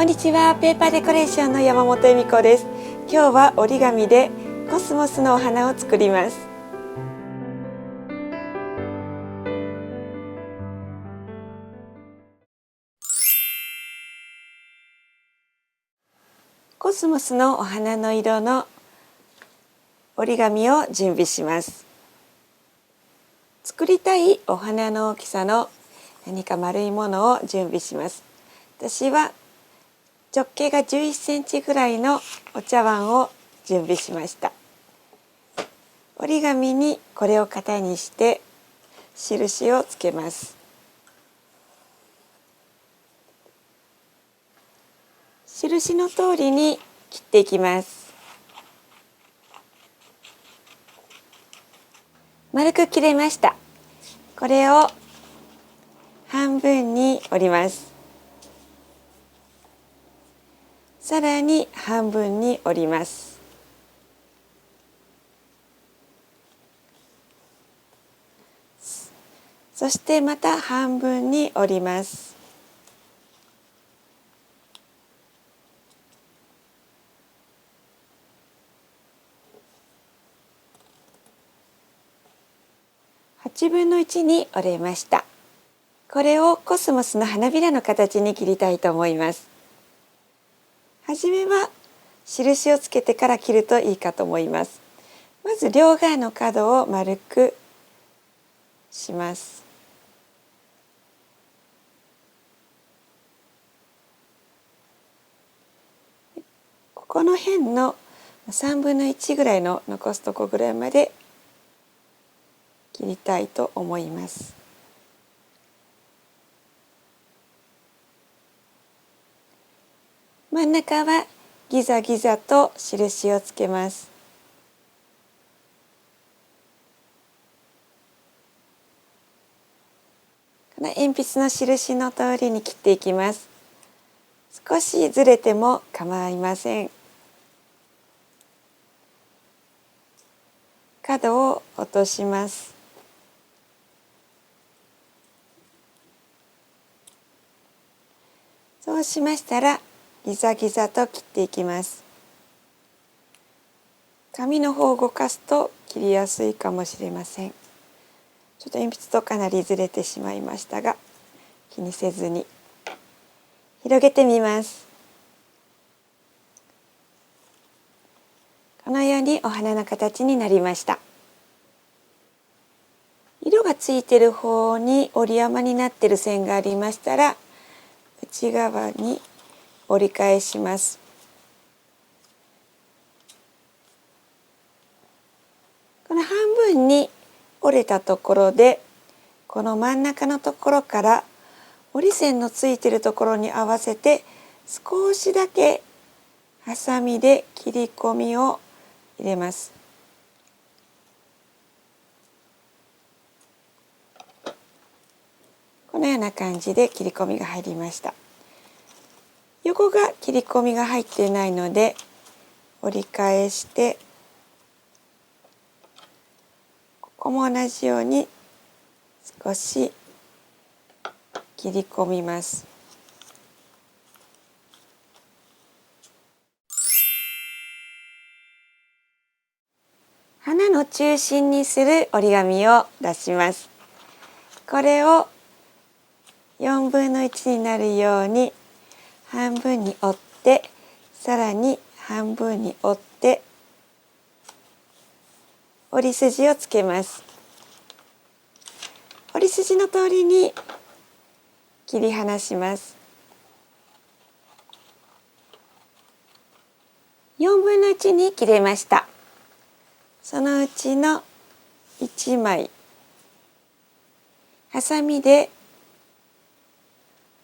こんにちは、ペーパーデコレーションの山本恵美子です。今日は折り紙でコスモスのお花を作ります。コスモスのお花の色の折り紙を準備します。作りたいお花の大きさの何か丸いものを準備します。私は直径が11センチぐらいのお茶碗を準備しました。折り紙にこれを型にして印をつけます。印の通りに切っていきます。丸く切れました。これを半分に折ります。さらに半分に折ります。そしてまた半分に折ります。8分の1に折れました。これをコスモスの花びらの形に切りたいと思います。はじめは印をつけてから切るといいかと思います。まず両側の角を丸くします。ここの辺の3分の1ぐらいの残すとこぐらいまで切りたいと思います。真ん中はギザギザと印をつけます。この鉛筆の印の通りに切っていきます。少しずれても構いません。角を落とします。そうしましたらギザギザと切っていきます。紙の方を動かすと切りやすいかもしれません。ちょっと鉛筆とかなりずれてしまいましたが、気にせずに広げてみます。このようにお花の形になりました。色がついている方に折り山になっている線がありましたら、内側に折り返します。この半分に折れたところで、この真ん中のところから折り線のついているところに合わせて少しだけハサミで切り込みを入れます。このような感じで切り込みが入りました。横が切り込みが入っていないので折り返して、ここも同じように少し切り込みます。花の中心にする折り紙を出します。これを4分の1になるように半分に折って、さらに半分に折って折り筋をつけます。折り筋の通りに切り離します。4分の1に切れました。そのうちの1枚ハサミで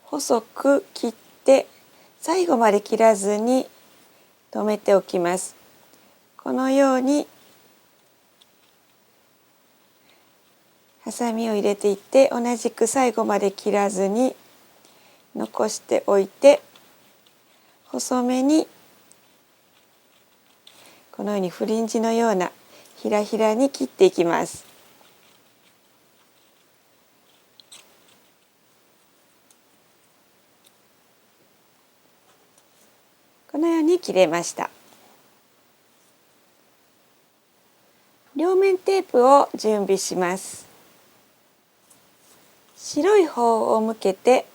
細く切って、最後まで切らずに留めておきます。このようにハサミを入れていって、同じく最後まで切らずに残しておいて、細めにこのようにフリンジのようなひらひらに切っていきます。このように切れました。両面テープを準備します。白い方を向けて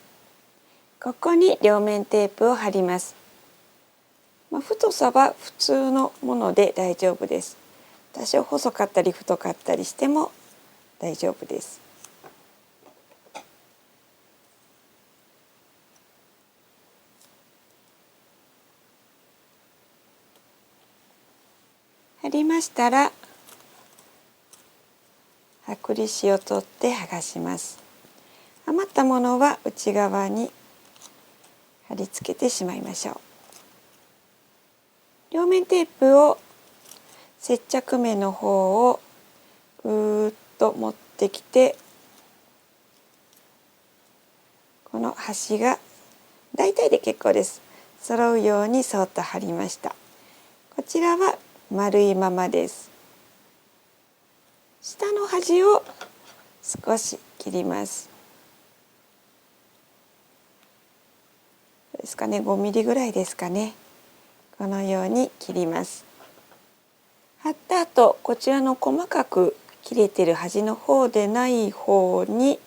ここに両面テープを貼ります。太さは普通のもので大丈夫です。多少細かったり太かったりしても大丈夫です。貼りましたら剥離紙を取って剥がします。余ったものは内側に貼り付けてしまいましょう。両面テープを接着面の方をぐーっと持ってきて、この端が大体で結構です。揃うようにそっと貼りました。こちらは丸いままです。下の端を少し切ります。ですかね、5ミリぐらいですかね。このように切ります。貼った後、こちらの細かく切れてる端の方でない方に、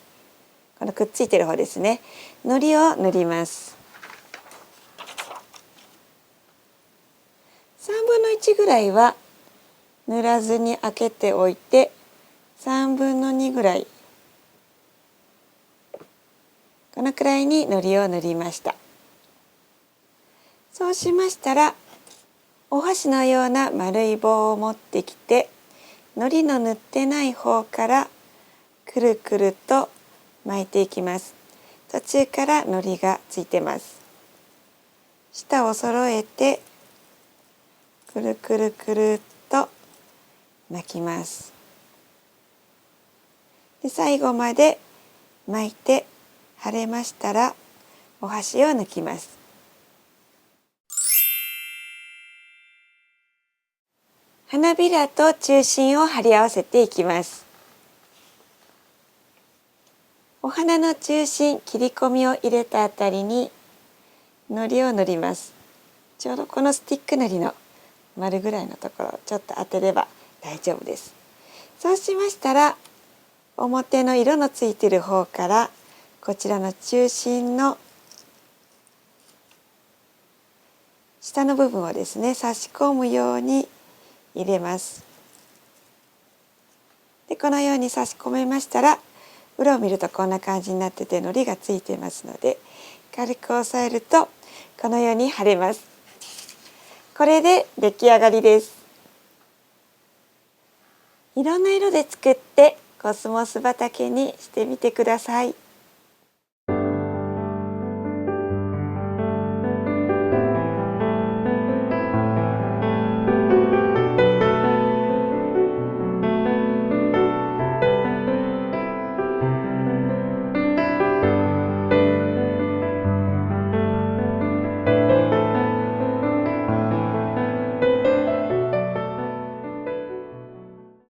このくっついてる方ですね、糊を塗ります。1/3ぐらいは塗らずに開けておいて、2/3ぐらい、このくらいに糊を塗りました。そうしましたら、お箸のような丸い棒を持ってきて、糊の塗ってない方からくるくると巻いていきます。途中から糊がついてます。下を揃えてくるくるくるっと巻きます。で、最後まで巻いて貼れましたらお箸を抜きます。花びらと中心を貼り合わせていきます。お花の中心、切り込みを入れたあたりに糊を塗ります。ちょうどこのスティック糊の丸ぐらいのところをちょっと当てれば大丈夫です。そうしましたら、表の色のついている方からこちらの中心の下の部分をですね、差し込むように入れます。で、このように差し込めましたら、裏を見るとこんな感じになってて糊がついていますので、軽く押さえるとこのように貼れます。これで出来上がりです。いろんな色で作ってコスモス畑にしてみてください。